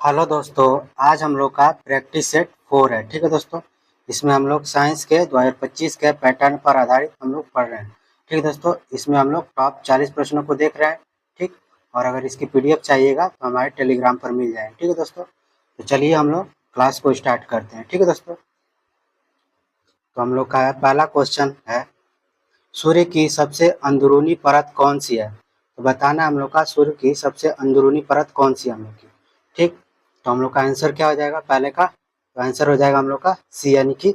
Hello दोस्तों, आज हम लोग का प्रैक्टिस सेट 4 है। ठीक है दोस्तों, इसमें हम लोग साइंस के 2025 के पैटर्न पर आधारित हम लोग पढ़ रहे हैं। ठीक है दोस्तों, इसमें हम लोग टॉप 40 प्रश्नों को देख रहे हैं। ठीक, और अगर इसकी पीडीएफ चाहिएगा तो हमारे टेलीग्राम पर मिल जाएगी। ठीक है दोस्तों, तो चलिए हम लोग क्लास को स्टार्ट करते हैं। ठीक है दोस्तों, तो हम लोग का पहला क्वेश्चन है, सूर्य की सबसे अंदरूनी परत कौन सी है? तो बताना हम लोग का सूर्य की सबसे अंदरूनी परत कौन सी है हम लोग की। ठीक, तो हम लोग का आंसर क्या हो जाएगा पहले का? तो आंसर हो जाएगा हम लोग का सी, यानी कि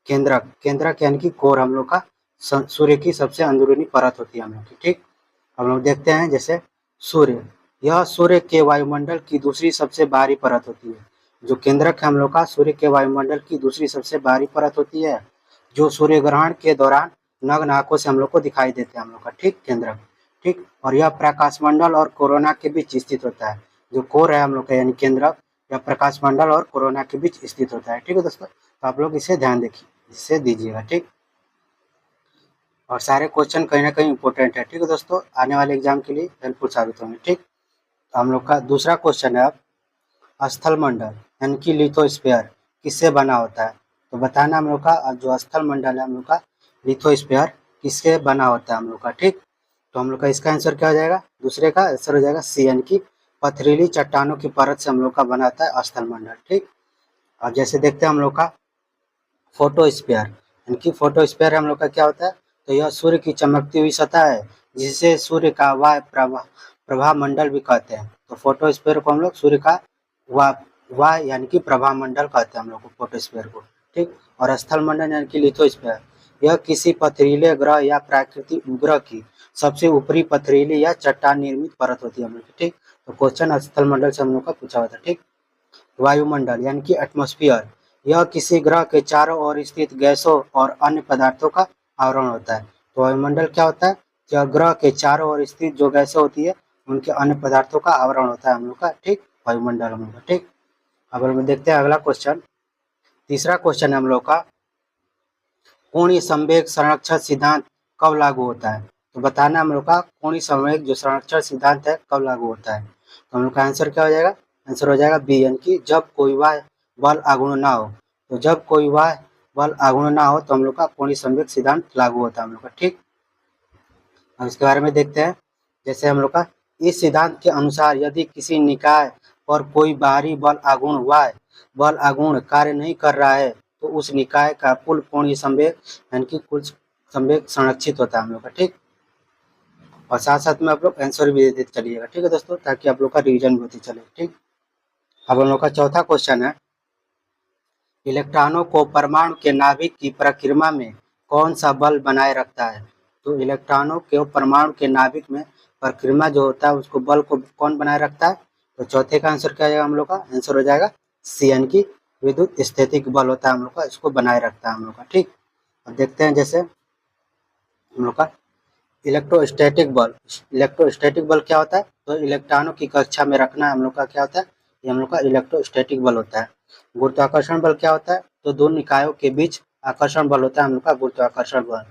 केंद्रक। केंद्रक यानी कि कोर हम लोग का सूर्य की सबसे अंदरूनी परत होती है हम लोग की। ठीक, हम लोग देखते हैं जैसे सूर्य, यह सूर्य के वायुमंडल की दूसरी सबसे बाहरी परत होती है। जो केंद्रक है हम लोग का सूर्य के वायुमंडल की दूसरी सबसे बाहरी परत होती है, जो सूर्य ग्रहण के दौरान नग्न आंखों से हम लोग को दिखाई देते हैं हम लोग का। ठीक, केंद्रक। ठीक, और यह प्रकाश मंडल और कोरोना के बीच स्थित होता है। जो कोर है हम लोग का यानी केंद्रक, यह प्रकाश मंडल और कोरोना के बीच स्थित होता है। ठीक है दोस्तों, तो आप लोग इसे ध्यान देखिए, इसे दीजिएगा। ठीक, और सारे क्वेश्चन कहीं ना कहीं इंपॉर्टेंट है। ठीक है दोस्तों, आने वाले एग्जाम के लिए हेल्पफुल साबित होंगे। ठीक, तो हम लोग का दूसरा क्वेश्चन है अब, स्थल मंडल यानी कि लिथोस्फीयर किससे बना होता है? तो बताना हम लोग का जो स्थल मंडल है हम लोग का लिथोस्फीयर किससे बना होता है हम लोग का। ठीक, तो हम लोग का इसका आंसर क्या हो जाएगा? दूसरे का आंसर हो जाएगा सी, यानी कि पथरीली चट्टानों की परत से हम लोग का बनाता है स्थल मंडल। ठीक, अब जैसे देखते हैं हम लोग का फोटोस्फीयर, यानी कि फोटोस्फीयर हम लोग का क्या होता है? तो यह सूर्य की चमकती हुई सतह है, जिसे सूर्य का प्रभा मंडल भी कहते हैं। तो फोटोस्फीयर को हम लोग सूर्य का वाय यानी कि प्रभा मंडल कहते हैं हम लोग को फोटोस्फीयर को। ठीक, और स्थल मंडल यानी कि लिथोस्फीयर, यह किसी पथरीले ग्रह या प्राकृतिक उपग्रह की सबसे ऊपरी पथरीली या चट्टान निर्मित परत होती है हम लोग की। ठीक, तो क्वेश्चन स्थल मंडल से हम लोग का पूछा हुआ था। ठीक, वायुमंडल यानी कि एटमॉस्फेयर, यह किसी ग्रह के चारों ओर स्थित गैसों और अन्य पदार्थों का आवरण होता है। तो वायुमंडल क्या होता है? यह ग्रह के चारों ओर स्थित जो गैसें होती है उनके अन्य पदार्थों का आवरण होता है हम लोग का। ठीक, वायुमंडल हम लोग का। ठीक, अब हम देखते हैं अगला क्वेश्चन। तीसरा क्वेश्चन है हम लोग का, कोणीय संवेग संरक्षण सिद्धांत कब लागू होता है? तो बताना हम लोग का कोणीय संवेग जो संरक्षण सिद्धांत है कब लागू होता है? तो हम लोग का आंसर क्या हो जाएगा? आंसर हो जाएगा बी, यानी कि जब कोई वाह बल आगुण ना हो। तो जब कोई वाह बल आगुण ना हो तो हम लोग का कोणीय संवेग सिद्धांत लागू होता है हम लोग का। ठीक, अब इसके बारे में देखते हैं। जैसे हम लोग का इस सिद्धांत के अनुसार यदि किसी निकाय पर कोई बाहरी बल आगुण कार्य नहीं कर रहा है तो उस निकाय का कुल कोणीय संवेग यानी कि कुल संवेग संरक्षित होता है हम लोग का। ठीक, और साथ साथ में आप लोग आंसर भी देते चलिएगा। ठीक है दोस्तों, ताकि आप लोग का रिवीजन भी होती चले। ठीक, अब हम लोग का चौथा क्वेश्चन है, इलेक्ट्रॉनों को परमाणु के नाभिक की परिक्रमा में कौन सा बल बनाए रखता है? तो इलेक्ट्रॉनों के परमाणु के नाभिक में परिक्रमा जो होता है उसको बल को कौन बनाए रखता है? तो चौथे का आंसर क्या हो जाएगा हम लोग का? आंसर हो जाएगा सी, यानी कि विद्युत स्थैतिक बल होता है हम लोग का, इसको बनाए रखता है हम लोग का। ठीक, अब देखते हैं जैसे हम लोग का इलेक्ट्रोस्टैटिक बल। इलेक्ट्रोस्टैटिक बल क्या होता है? तो इलेक्ट्रॉनों की कक्षा में रखना हम लोग का क्या होता है? ये हम लोग का इलेक्ट्रोस्टैटिक बल होता है। गुरुत्वाकर्षण बल क्या होता है? तो दो निकायों के बीच आकर्षण बल होता है हम लोग का गुरुत्वाकर्षण बल।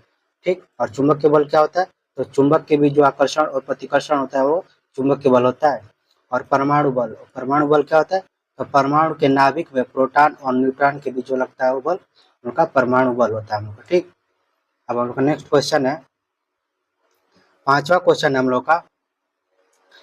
ठीक, और चुंबकीय बल क्या होता है? तो चुंबक के बीच जो आकर्षण और प्रतिकर्षण होता है वो चुंबकीय बल होता है। और परमाणु बल क्या होता है? तो परमाणु के नाभिक में प्रोटॉन और न्यूट्रॉन के बीच जो लगता है वो बल उनका परमाणु बल होता है हम लोग का। ठीक, अब हम लोग का नेक्स्ट क्वेश्चन है, पांचवा क्वेश्चन है हम लोग का,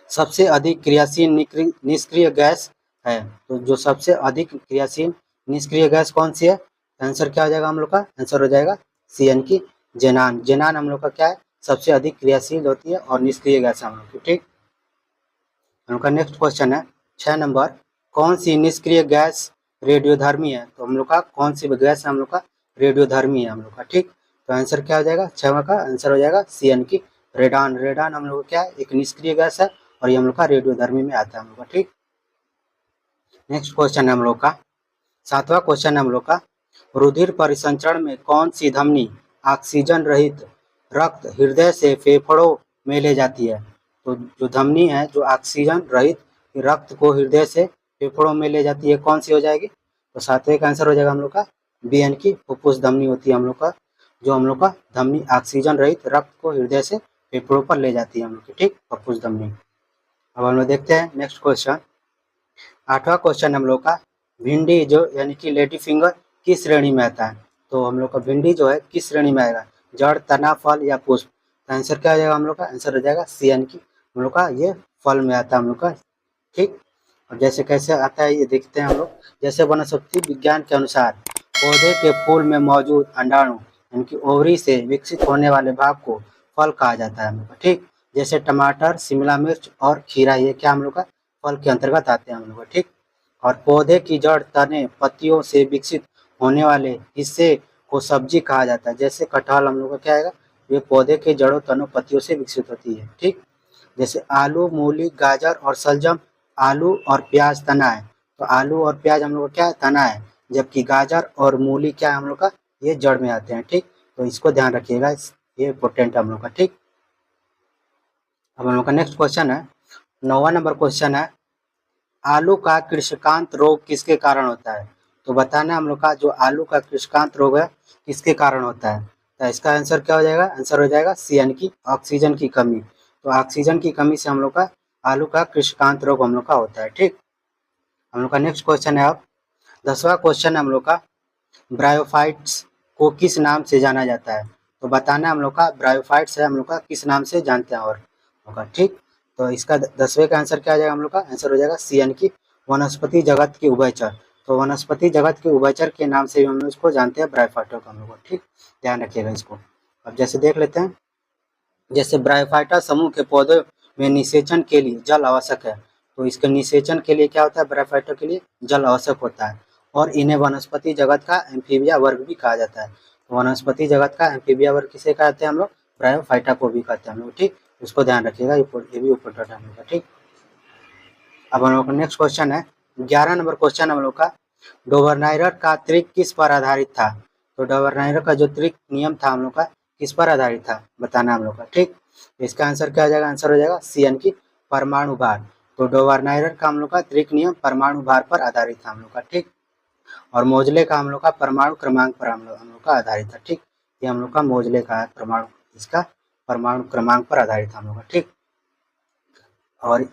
सबसे अधिक क्रियाशील निष्क्रिय गैस है। तो जो सबसे अधिक क्रियाशील निष्क्रिय गैस कौन सी है? आंसर क्या हो जाएगा हम लोग का? आंसर हो जाएगा सी, यानी कि जेनान। जेनान हम लोग का क्या है? सबसे अधिक क्रियाशील होती है और निष्क्रिय गैस है हम लोग की। ठीक, हम लोग का नेक्स्ट क्वेश्चन है 6 नंबर, कौन सी निष्क्रिय गैस रेडियोधर्मी है? तो हम लोग का कौन सी गैस है हम लोग का? रेडियोधर्मी है हम लोग का। ठीक, तो आंसर क्या हो जाएगा? 6वां का आंसर हो जाएगा सी, यानी कि रेडान। रेडान हम लोग का क्या है? एक निष्क्रिय गैस है और ये हम लोग का रेडियोधर्मी में आता है हम लोग का। ठीक, नेक्स्ट क्वेश्चन है हम लोग का 7वां क्वेश्चन है हम लोग का, रुधिर परिसंचरण में कौन सी धमनी ऑक्सीजन रहित रक्त हृदय से फेफड़ों में ले जाती है? तो जो धमनी है जो ऑक्सीजन रहित रक्त को हृदय से फेफड़ों में ले जाती है कौन सी हो जाएगी? तो 7वें का आंसर हो जाएगा हम लोग का बी, यानी कि फुफ्फुस धमनी होती है हम लोग का, जो हम लोग का धमनी ऑक्सीजन रहित रक्त को हृदय से फेफड़ों पर ले जाती है हम लोग की। ठीक, फुफ्फुस धमनी। अब हम लोग देखते हैं नेक्स्ट क्वेश्चन, 8वां क्वेश्चन हम लोग का, भिंडी जो यानी कि लेडी फिंगर किस श्रेणी में आता है? तो हम लोग का भिंडी जो है किस श्रेणी में आएगा? जड़, तना, फल या पुष्प? तो आंसर क्या हो जाएगा हम लोग का? आंसर हो जाएगा सी, यानी कि हम लोग का ये फल में आता है हम लोग का। ठीक, और जैसे कैसे आता है ये देखते हैं हम लोग। जैसे वनस्पति विज्ञान के अनुसार पौधे के फूल में मौजूद अंडाणु यानी कि ओवरी से विकसित होने वाले भाग को फल कहा जाता है हम लोग का। ठीक, जैसे टमाटर, शिमला मिर्च और खीरा, ये क्या हम लोग का फल के अंतर्गत आते हैं हम लोग का। ठीक, और पौधे की जड़, तने, पत्तियों से विकसित होने वाले हिस्से को सब्जी कहा जाता है। जैसे कटहल हम लोग का क्या आएगा? ये पौधे के जड़ों, तनों, पत्तियों से विकसित होती है। ठीक, जैसे आलू, मूली, गाजर और सलजम, आलू और प्याज तना है। तो आलू और प्याज हम लोग का क्या है? तना है, जबकि गाजर और मूली क्या है हम लोग का? ये जड़ में आते हैं। ठीक, तो इसको ध्यान रखिएगा, ये इंपॉर्टेंट है हम लोग का। ठीक, अब हम लोग का नेक्स्ट क्वेश्चन है, 9वां नंबर क्वेश्चन है, आलू का कृषिकांत रोग किसके कारण होता है? तो बताना है हम लोग का जो आलू का कृषिकांत रोग है किसके कारण होता है? तो इसका आंसर क्या हो जाएगा? आंसर हो जाएगा सी, यानी कि ऑक्सीजन की कमी। तो ऑक्सीजन की कमी से हम लोग का आलू का कृषिकांत रोग हम लोग का होता है। ठीक, हम लोग का नेक्स्ट क्वेश्चन है अब 10वां क्वेश्चन है हम लोग का, ब्रायोफाइट्स को किस नाम से जाना जाता है? तो बताना है हम लोग का ब्रायोफाइट्स है हम लोग का किस नाम से जानते हैं और होगा। ठीक, तो इसका 10वें का आंसर क्या आ जाएगा हम लोग का? आंसर हो जाएगा सी, यानी कि वनस्पति जगत के उभयचर। तो वनस्पति जगत के उभयचर के नाम से हम लोग इसको जानते हैं, ब्रायोफाइटा को हम लोग। ठीक, ध्यान रखिएगा इसको। अब जैसे देख लेते हैं, जैसे ब्रायोफाइटा समूह के पौधों में निषेचन के लिए जल आवश्यक है। तो इसके निषेचन के लिए क्या होता है? ब्रायोफाइटा के लिए जल आवश्यक होता है, और इन्हें वनस्पति जगत का एम्फीबिया वर्ग भी कहा जाता है। तो वनस्पति जगत का एम्फीबिया वर्ग किसे कहते हैं हम लोग? ब्रायोफाइटा को भी कहते हैं हम लोग। ठीक, इसको ध्यान रखिएगा, ये भी इम्पोर्टेंट है हम लोग का। ठीक, अब हम लोग का नेक्स्ट क्वेश्चन है, 11 नंबर क्वेश्चन हम लोग का, डोवरनाइरर का त्रिक किस पर आधारित था? तो डोवरनाइरर का जो त्रिक नियम था हम लोग का किस पर आधारित था? बताना हम लोग का। ठीक, इसका आंसर क्या आ जाएगा? आंसर हो जाएगा सी, यानी कि परमाणु भार। तो डोवरनाइरर का हम लोग का त्रिक नियम परमाणु भार पर आधारित था हम लोग का। ठीक, और मोजले का हम लोग का परमाणु क्रमांक पर हम लोग का आधारित था। ठीक, ये हम लोग का मोजले का है परमाणु, इसका परमाणु क्रमांक पर आधारित था हम लोग का। ठीक, और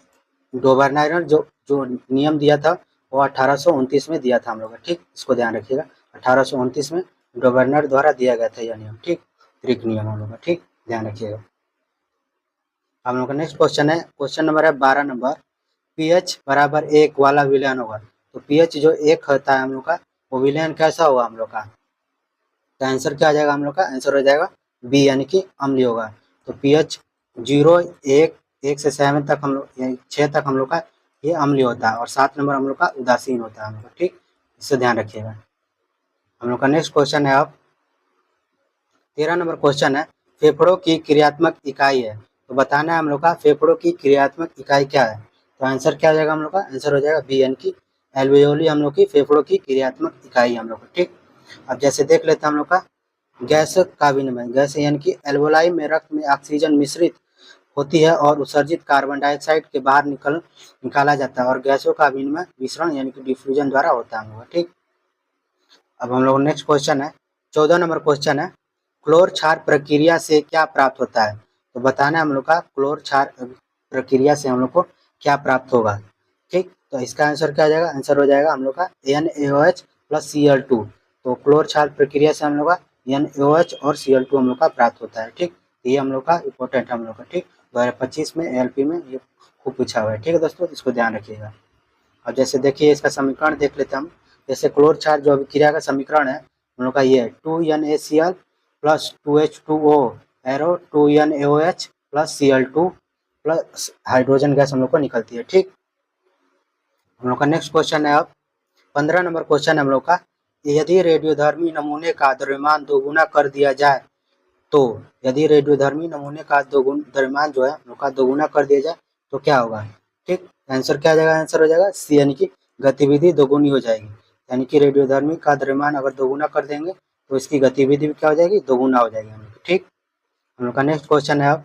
डोवरनाइरर जो जो नियम दिया था वो 1829 में दिया था हम लोग का। ठीक, इसको ध्यान रखिएगा, 1829 में गवर्नर द्वारा दिया गया था यह नियम। ठीक, त्रिक नियम हम लोग का। ठीक, ध्यान रखिएगा। हम लोग का नेक्स्ट क्वेश्चन है, क्वेश्चन नंबर है 12 नंबर, पीएच बराबर 1 वाला विलयन होगा। तो पीएच जो 1 होता है हम लोग का, वो विलयन कैसा होगा हम लोग का? तो आंसर क्या आ जाएगा हम लोग का? आंसर हो जाएगा बी, यानी कि अम्लीय होगा। तो पीएच 0, 1, 1 से 7 तक हम लोग 6 तक हम लोग का ये अम्लीय होता है, और 7 नंबर हम लोग का उदासीन होता है हम लोग का। ठीक, इससे ध्यान रखिएगा। हम लोग का नेक्स्ट क्वेश्चन है अब 13 नंबर क्वेश्चन है, फेफड़ों की क्रियात्मक इकाई है। तो बताना है हम लोग का फेफड़ों की क्रियात्मक इकाई क्या है? तो आंसर क्या आ जाएगा हम लोग का? आंसर हो जाएगा बी, यानी कि एल्वेओली हम लोग की फेफड़ों की क्रियात्मक इकाई हम लोग का। ठीक, अब जैसे देख लेते हैं हम लोग का गैस का विनिमय, गैस यानी कि एल्वोलाई में रक्त में ऑक्सीजन मिश्रित होती है और उत्सर्जित कार्बन डाइऑक्साइड के बाहर निकाला जाता है, और गैसों का विनिमय विसरण यानी कि डिफ्यूजन द्वारा होता है हम लोग। ठीक, अब हम लोग नेक्स्ट क्वेश्चन है 14 नंबर क्वेश्चन है, क्लोर क्षार प्रक्रिया से क्या प्राप्त होता है? तो बताना है हम लोग का क्लोर क्षार प्रक्रिया से हम लोग को क्या प्राप्त होगा। ठीक, तो इसका आंसर क्या आ जाएगा? आंसर हो जाएगा हम लोग का NaOH प्लस Cl2। तो क्लोर क्षार प्रक्रिया से हम लोग का NaOH और Cl2 हम लोग का प्राप्त होता है। ठीक, ये हम लोग का इंपॉर्टेंट है हम लोग का। ठीक, 2025 में ALP में ये खूब पूछा हुआ है। ठीक है दोस्तों, इसको ध्यान रखिएगा। अब जैसे देखिए इसका समीकरण देख लेते हैं हम। जैसे क्लोर क्षार जो अभिक्रिया का समीकरण है हम लोग का ये 2NaCl plus 2H2O arrow 2NaOH plus Cl2 plus hydrogen gas हम लोग को निकलती है। ठीक, हम लोग का नेक्स्ट क्वेश्चन है अब 15 नंबर क्वेश्चन है हम लोग का, यदि रेडियोधर्मी नमूने का द्रव्यमान दोगुना कर दिया जाए, तो यदि रेडियोधर्मी नमूने का द्रव्यमान जो है हम लोग का दोगुना कर दिया जाए तो क्या होगा? ठीक, आंसर क्या आ जाएगा? आंसर हो जाएगा सी, यानी कि गतिविधि दोगुनी हो जाएगी। यानी कि रेडियोधर्मी का द्रव्यमान अगर दोगुना कर देंगे तो इसकी गतिविधि भी क्या हो जाएगी? दोगुना हो जाएगी हम लोग। ठीक, हम लोग का नेक्स्ट क्वेश्चन है अब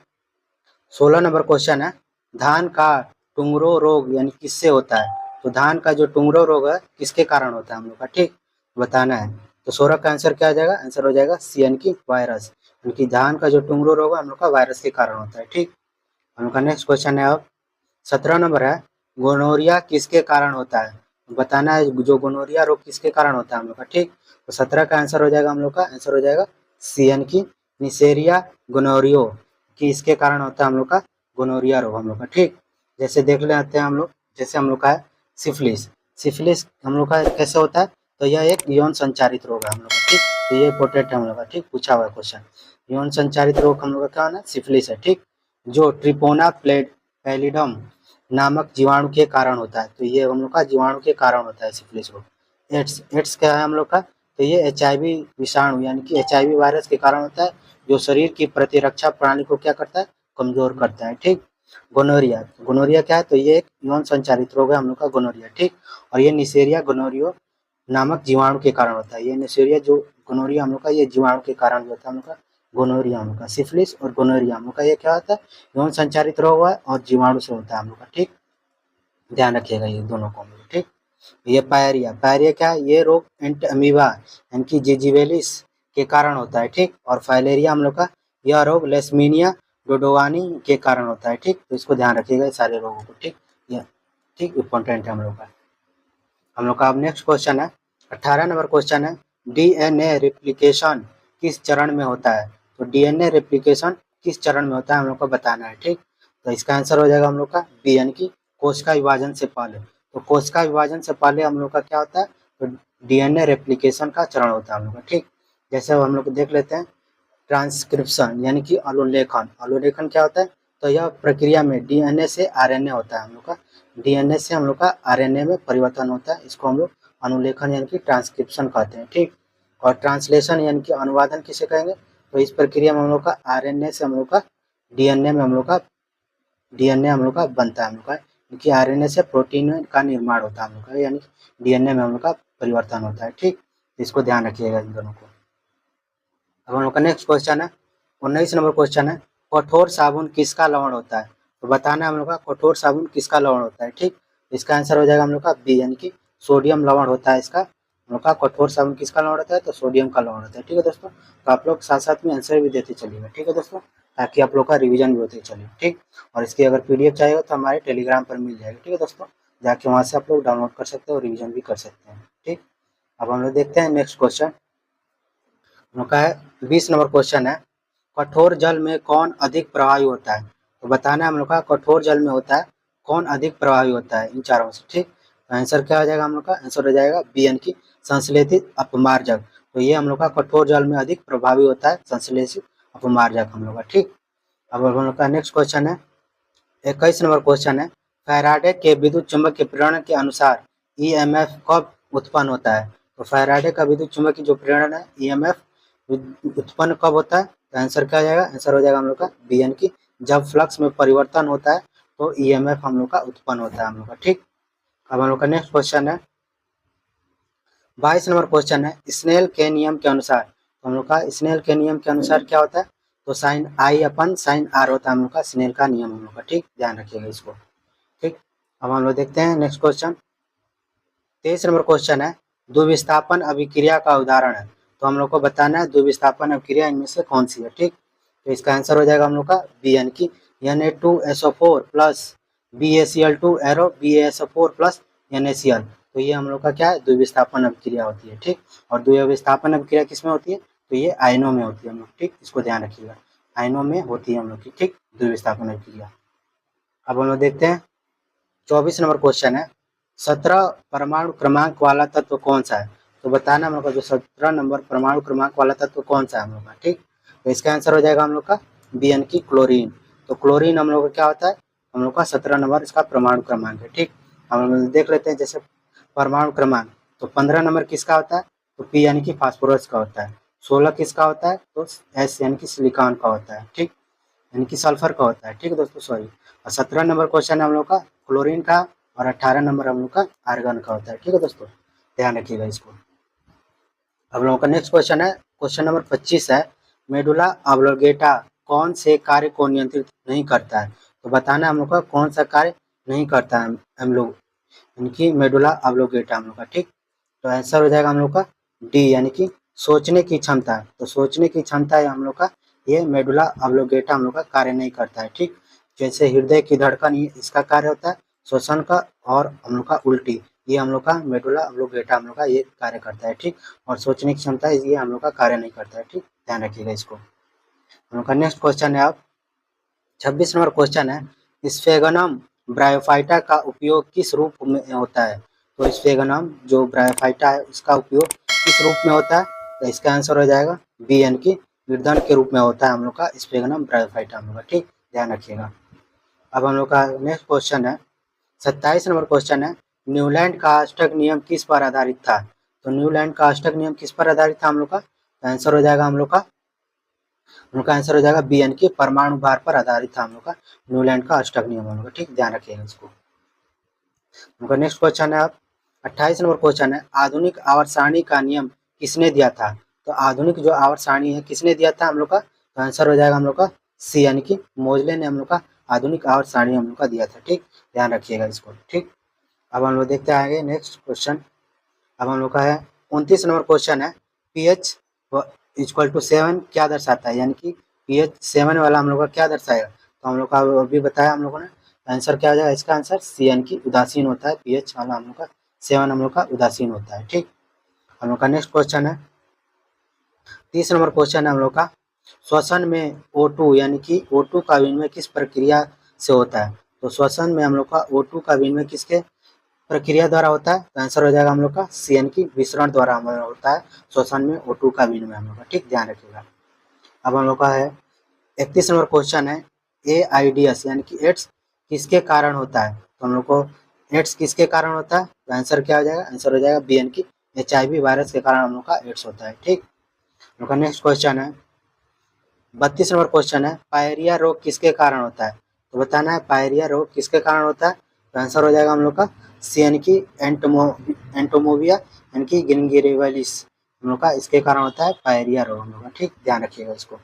16 नंबर क्वेश्चन है, धान का टुंगरो रोग यानी किससे होता है? तो धान का जो टुंगरो रोग है किसके कारण होता है हम लोग का? ठीक, बताना है। तो 16 का आंसर क्या आ जाएगा? आंसर हो जाएगा सी, यानी कि वायरस। यानी कि धान का जो टुंगरो रोग है हम लोग का वायरस के कारण होता है। ठीक, हम लोग का नेक्स्ट क्वेश्चन है अब 17 नंबर है, गोनोरिया किसके कारण होता है, बताना है जो गोनोरिया रोग किसके कारण होता है हम लोग का, ठीक। तो 17 का आंसर हो जाएगा हम लोग का, आंसर हो जाएगा सी यानी कि निसेरिया गोनोरियो कि इसके कारण होता है हम लोग का गोनोरिया रोग हम लोग का, ठीक। जैसे देख लेते हैं हम लोग, जैसे हम लोग का है सिफिलिस। सिफिलिस हम लोग का कैसे होता है, तो यह एक यौन संचारित रोग है हम लोग का, ठीक। तो ये इंपॉर्टेंट है हम लोग का, ठीक, पूछा हुआ क्वेश्चन। यौन संचारित रोग हम लोग का क्या होना, सिफिलिस है, ठीक, जो ट्रिपोना पैलिडम नामक जीवाणु के कारण होता है। तो ये हम लोग का जीवाणु के कारण होता है सिफिलिस रोग। एड्स, एड्स क्या है हम लोग का, तो ये एचआईवी विषाणु यानी कि एचआईवी वायरस के कारण होता है, जो शरीर की प्रतिरक्षा प्रणाली को क्या करता है, कमजोर करता है, ठीक। गोनोरिया, गोनोरिया क्या है, तो ये एक यौन संचारित रोग है हम लोग का गोनोरिया, ठीक। और ये निसेरिया गोनोरियो नामक जीवाणु के कारण होता है। ये निसेरिया जो गोनोरिया हम लोग का, ये जीवाणु के कारण जो होता है हम लोग का गोनोरिया हम लोग का। सिफिलिस और गोनोरिया हम लोग का ये क्या होता है, यौन संचारित रोग है और जीवाणु से होता है हम लोग का, ठीक। ध्यान रखिएगा ये दोनों को हम लोग, ठीक। ये पायरिया, पायरिया क्या है, ये रोग एंट अमीबा यानी कि जिजिवेलिस के कारण होता है, ठीक। और फाइलेरिया हम लोग का, यह रोग लेस्मीनिया डोडोवानी के कारण होता है, ठीक। तो इसको ध्यान रखिएगा ये सारे रोगों को, ठीक। ये ठीक इंपॉर्टेंट है हम लोग का। हम लोग का अब नेक्स्ट क्वेश्चन है 18 नंबर क्वेश्चन है, डीएनए रेप्लिकेशन किस चरण में होता है। तो डीएनए रेप्लिकेशन किस चरण में होता है हम लोग को बताना है, ठीक। तो इसका आंसर हो जाएगा हम लोग का बी यानी कि कोशिका विभाजन से पहले। तो कोशिका विभाजन से पहले हम लोग का क्या होता है, तो डीएनए रेप्लिकेशन का चरण होता है हम लोग का, ठीक। जैसे हम लोग देख लेते हैं ट्रांसक्रिप्शन यानी कि अनुलेखन। अनुलेखन क्या होता है, तो यह प्रक्रिया में डीएनए से आरएनए होता है हम लोग का, डीएनए से हम लोग का आरएनए में परिवर्तन होता है, इसको हम लोग अनुलेखन यानी कि ट्रांसक्रिप्शन कहते हैं, ठीक। और ट्रांसलेशन यानी कि अनुवादन किसे कहेंगे, तो इस प्रक्रिया में हम लोग का आरएनए से हम लोग का डीएनए में हम लोग का डीएनए हम लोग का बनता है हम लोग का, क्योंकि आरएनए से प्रोटीन का निर्माण होता है हम लोग का, यानी डीएनए में हम लोग का परिवर्तन होता है, ठीक। इसको ध्यान रखिएगा इन दोनों को। अब हम लोग का नेक्स्ट क्वेश्चन है 19 नंबर क्वेश्चन है, कठोर साबुन किसका लवण होता है। तो बताना है हम लोग का कठोर साबुन किसका लवण होता है, ठीक। इसका आंसर हो जाएगा हम लोग का बी यानी कि सोडियम लवण होता है इसका। हम लोग का कठोर साबुन किसका लवण होता है, तो सोडियम का लवण होता है, ठीक है दोस्तों। तो आप लोग साथ साथ में आंसर भी देते चलिएगा, ठीक है दोस्तों, ताकि आप लोग का रिविजन भी होते चलिए, ठीक। और इसकी अगर पीडीएफ चाहिए तो हमारे टेलीग्राम पर मिल जाएगी, ठीक है दोस्तों, जाके वहाँ से आप लोग डाउनलोड कर सकते हो और रिविजन भी कर सकते हैं, ठीक। अब हम लोग देखते हैं नेक्स्ट क्वेश्चन का है 20 नंबर क्वेश्चन है, कठोर जल में कौन अधिक प्रभावी होता है। तो बताना है हम लोग का कठोर जल में होता है कौन अधिक प्रभावी होता है इन चारों से, ठीक। तो आंसर क्या हो जाएगा हम लोग का, आंसर हो जाएगा बी यानी कि संश्लेषित अपमार्जक। तो ये हम लोग का कठोर जल में अधिक प्रभावी होता है संश्लेषित अपमार्जक हम लोग का, ठीक। अब हम लोग का नेक्स्ट क्वेश्चन है 21 नंबर क्वेश्चन है, फैराडे के विद्युत चुंबकीय प्रेरण के अनुसार ईएमएफ कब उत्पन्न होता है। तो फैराडे का विद्युत चुंबकीय जो प्रेरण है ईएमएफ उत्पन्न कब होता है, तो आंसर क्या आ जाएगा, आंसर हो जाएगा हम लोग का बी यानी कि जब फ्लक्स में परिवर्तन होता है तो ईएमएफ हम लोग का उत्पन्न होता है हम लोग का, ठीक। अब हम लोग का नेक्स्ट क्वेश्चन है 22 नंबर क्वेश्चन है, स्नेल के नियम के अनुसार। तो हम लोग का स्नेल के नियम के अनुसार क्या होता है, तो sine I upon sine R होता है हम लोग का स्नेल का नियम हम लोग का, ठीक। ध्यान रखिएगा इसको, ठीक। अब हम लोग देखते हैं नेक्स्ट क्वेश्चन 23 नंबर क्वेश्चन है, द्विविस्थापन अभिक्रिया का उदाहरण है। तो हम लोग को बताना है द्विविस्थापन अभिक्रिया इनमें से कौन सी है, ठीक। तो इसका आंसर हो जाएगा हम लोग का बी यानी कि Na2SO4 plus BaCl2 arrow BaSO4 plus NaCl। तो ये हम लोग का क्या है, द्विविस्थापन अभिक्रिया होती है, ठीक। और द्विविस्थापन अभिक्रिया किसमें होती है, तो ये आयनों में होती है हम लोग, ठीक। इसको ध्यान रखिएगा, आयनों में होती है हम लोग की, ठीक, द्विविस्थापन अभिक्रिया। अब हम लोग देखते हैं 24 नंबर क्वेश्चन है, 17 परमाणु क्रमांक वाला तत्व कौन सा है। तो बताना हम लोग का जो 17 नंबर परमाणु क्रमांक वाला तत्व कौन सा है हम लोग का, ठीक। तो इसका आंसर हो जाएगा हम लोग का बी यानी कि क्लोरीन। तो क्लोरीन हम लोग का क्या होता है, हम लोग का 17 नंबर इसका परमाणु क्रमांक है, ठीक। हम लोग देख लेते हैं जैसे परमाणु क्रमांक, तो 15 नंबर किसका होता है, तो पी यानी कि फास्फोरस का होता है। 16 किसका होता है, तो एस यानी कि सिलिकॉन का होता है, ठीक, यानी कि सल्फर का होता है, ठीक है दोस्तों, सॉरी। और 17 नंबर क्वेश्चन है हम लोग का क्लोरीन का, और 18 नंबर हम लोग का आर्गन का होता है, ठीक है दोस्तों, ध्यान रखिएगा इसको। हम लोगों का नेक्स्ट क्वेश्चन है क्वेश्चन नंबर 25 है, मेडुला ऑब्लोंगेटा कौन से कार्य को नियंत्रित नहीं करता है। तो बताना हम लोग का कौन सा कार्य नहीं करता है हम लोग, इनकी मेडुला ऑब्लोंगेटा हम लोग का, ठीक। तो आंसर हो जाएगा हम लोग का डी यानी कि सोचने की क्षमता। तो सोचने की क्षमता है हम लोग का, ये मेडुला ऑब्लोंगेटा हम लोग का कार्य नहीं करता है, ठीक। जैसे हृदय की धड़कन इसका कार्य होता है श्वसन का और हम लोग का उल्टी, ये हम लोग का मेडुला ऑब्लोंगेटा हम लोग का ये कार्य करता है, ठीक। और सोचने की क्षमता ये हम लोग का कार्य नहीं करता है, ठीक, ध्यान रखिएगा इसको। हम लोग का नेक्स्ट क्वेश्चन है, अब 26 नंबर क्वेश्चन है, स्फेगनम ब्रायोफाइटा का उपयोग किस रूप में होता है। तो स्फेगनम जो ब्रायोफाइटा है उसका उपयोग किस रूप में होता है, तो इसका आंसर हो जाएगा बी, यानी कि निर्धन के रूप में होता है हम लोग का स्फेगनम ब्रायोफाइटा हम लोग का, ठीक, ध्यान रखिएगा। अब हम लोग का नेक्स्ट क्वेश्चन है, 27 नंबर क्वेश्चन है, न्यूलैंड का अष्टक नियम किस पर आधारित था। तो न्यूलैंड का अष्टक नियम किस पर आधारित था हम लोग का, आंसर हो जाएगा हम लोग का आंसर हो जाएगा बी, यानी कि परमाणु भार पर आधारित था हम लोग का न्यूलैंड का अष्टक नियम हम लोग का, ठीक, ध्यान रखिएगा इसको। उनका नेक्स्ट क्वेश्चन है, 28 नंबर क्वेश्चन है, आधुनिक आवर्त सारणी का नियम किसने दिया था। तो आधुनिक जो आवर्त सारणी है किसने दिया था हम लोग का, तो आंसर हो जाएगा हम लोग का सी, यानी कि मोजले ने हम लोग का आधुनिक आवर्त सारणी हम लोग का दिया था, ठीक, ध्यान रखिएगा इसको, ठीक। अब हम लोग देखते हैं आगे नेक्स्ट क्वेश्चन। अब हम लोग का है 29 नंबर क्वेश्चन है, pH इक्वल टू 7 क्या दर्शाता है, यानी कि pH 7 वाला हम लोग का क्या दर्शाएगा। तो हम लोग का अभी बताया हम लोगों ने, आंसर क्या हो जाएगा इसका आंसर सी, यानी कि उदासीन होता है, pH वाला हम लोग का 7 हम लोग का उदासीन होता है, ठीक। हम लोग का नेक्स्ट क्वेश्चन है, 30 नंबर क्वेश्चन है हम लोग का, श्वसन में O2 यानी कि O2 का विनिमय किस प्रक्रिया से होता है। तो श्वसन में हम लोग का O2 का विनिमय किसके प्रक्रिया द्वारा होता है, तो आंसर हो जाएगा हम लोग का सी, यानी कि विसरण द्वारा हम लोग होता है श्वसन में O2 का विनिमय हम लोग का, ठीक, ध्यान रखिएगा। अब हम लोग का है 31 नंबर क्वेश्चन है, AIDS यानी कि एड्स किसके कारण होता है। तो हम लोग को एड्स किसके कारण होता है, तो आंसर क्या हो जाएगा, आंसर हो जाएगा बी, यानी कि HIV वायरस के कारण हम लोग का एड्स होता है, ठीक। हम लोग का नेक्स्ट क्वेश्चन है 32 नंबर क्वेश्चन है, पायरिया रोग किसके कारण होता है। तो बताना है पायरिया रोग किसके कारण होता है, तो आंसर हो जाएगा हम लोग का सी, यानी कि एंटोमोविया यानी कि गिंगिरेवालिस हम लोग का इसके कारण होता है पायरिया रोग हम लोग का, ठीक, ध्यान रखिएगा इसको।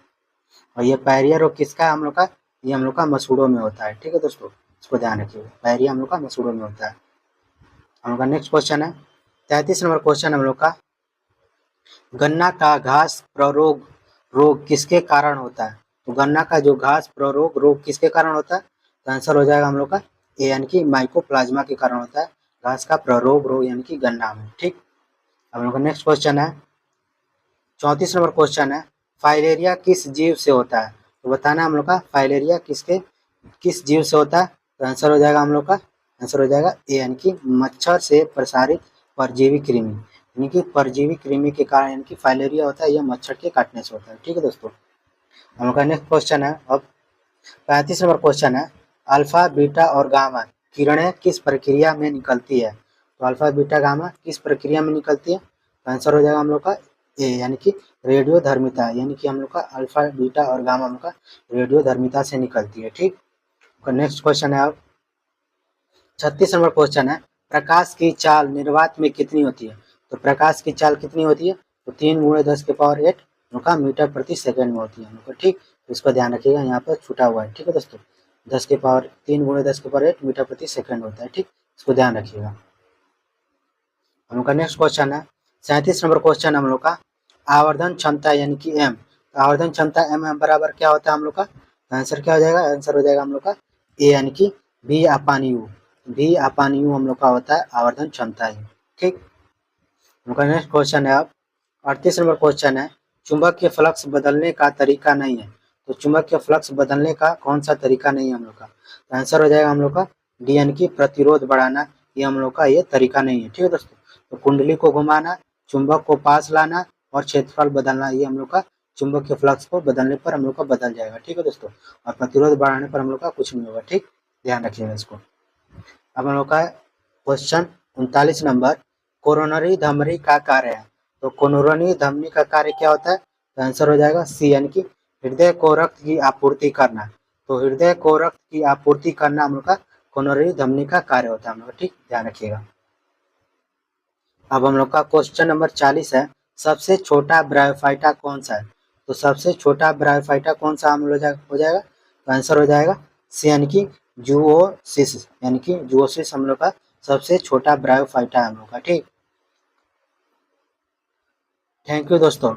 और ये पायरिया रोग किसका है हम लोग का, ये हम लोग का मसूड़ों में होता है, ठीक है दोस्तों, इसको ध्यान रखिएगा, पायरिया हम लोग का मसूड़ों में होता है। हम लोग का नेक्स्ट क्वेश्चन है 33 नंबर क्वेश्चन हम लोग का, गन्ना का घास प्ररोग रोग किसके कारण होता है। तो गन्ना का जो घास प्ररोग रोग किसके कारण होता है, तो आंसर हो जाएगा हम लोग का ए, यानी कि माइकोप्लाज्मा के कारण होता है घास का प्ररोग रोग, यानी कि गन्ना में, ठीक। हम लोग का नेक्स्ट क्वेश्चन है 34 नंबर क्वेश्चन है, फाइलेरिया किस जीव से होता है। तो बताना हम लोग का फाइलेरिया किस जीव से होता है, तो आंसर हो जाएगा हम लोग का आंसर हो जाएगा ए, यानी कि मच्छर से प्रसारित परजीवी कृमि, यानी कि परजीवी कृमि के कारण यानी कि फाइलेरिया होता है, यह मच्छर के काटने से होता है, ठीक है दोस्तों। हम लोग का नेक्स्ट क्वेश्चन है, अब 35 नंबर क्वेश्चन है, अल्फा बीटा और गामा किरणें किस प्रक्रिया में निकलती है। तो अल्फा बीटा गामा किस प्रक्रिया में निकलती है, तो आंसर हो जाएगा हम लोग का ए, यानी कि रेडियोधर्मिता, यानी कि हम लोग का अल्फा बीटा और गामा हम लोग का रेडियोधर्मिता से निकलती है, ठीक। नेक्स्ट क्वेश्चन है, अब 36 नंबर क्वेश्चन है, प्रकाश की चाल निर्वात में कितनी होती है। तो प्रकाश की चाल कितनी होती है, तो 3 × 10⁸ उनका मीटर प्रति सेकंड में होती है, ठीक। तो इसको ध्यान रखिएगा, यहाँ पर छूटा हुआ है, ठीक है दोस्तों, 3 × 10⁸ मीटर प्रति सेकंड होता है, ठीक, इसको ध्यान रखिएगा। हम लोग का नेक्स्ट क्वेश्चन है 37 नंबर क्वेश्चन हम लोग का, आवर्धन क्षमता यानी कि एम। तो आवर्धन क्षमता एम बराबर क्या होता है हम लोग का, आंसर क्या हो जाएगा, आंसर हो जाएगा हम लोग का ए, यानी कि V upon you, V upon you हम लोग का होता है आवर्धन क्षमता है, ठीक। उनका नेक्स्ट क्वेश्चन है, अब 38 नंबर क्वेश्चन है, चुंबकीय फ्लक्स बदलने का तरीका नहीं है। तो चुंबकीय फ्लक्स बदलने का कौन सा तरीका नहीं है हम लोग का, तो आंसर हो जाएगा हम लोग का डी, यानी कि प्रतिरोध बढ़ाना, ये हम लोग का ये तरीका नहीं है, ठीक है दोस्तों। तो कुंडली को घुमाना, चुंबक को पास लाना और क्षेत्रफल बदलना, ये हम लोग का चुंबकीय फ्लक्स को बदलने पर हम लोग का बदल जाएगा, ठीक है दोस्तों। और प्रतिरोध बढ़ाने पर हम लोग का कुछ नहीं होगा, ठीक, ध्यान रखिएगा इसको। अब हम लोग का क्वेश्चन 39 नंबर, कोरोनरी धमनी का कार्य है। तो कोरोनरी धमनी का कार्य क्या होता है, तो आंसर हो जाएगा सी, यानी कि हृदय को रक्त की आपूर्ति करना। तो हृदय को रक्त की आपूर्ति करना हम लोग का कोरोनरी धमनी का कार्य होता है हम लोग का, ठीक, ध्यान रखिएगा। अब हम लोग का क्वेश्चन नंबर 40 है, सबसे छोटा ब्रायोफाइटा कौन सा है। तो सबसे छोटा ब्रायोफाइटा कौन सा हम लोग हो जाएगा, तो आंसर हो जाएगा सी, यानी कि जूओसिस, यानी कि जूओसिस हम लोग का सबसे छोटा ब्रायोफाइटा है हम लोग का, ठीक। थैंक यू दोस्तों।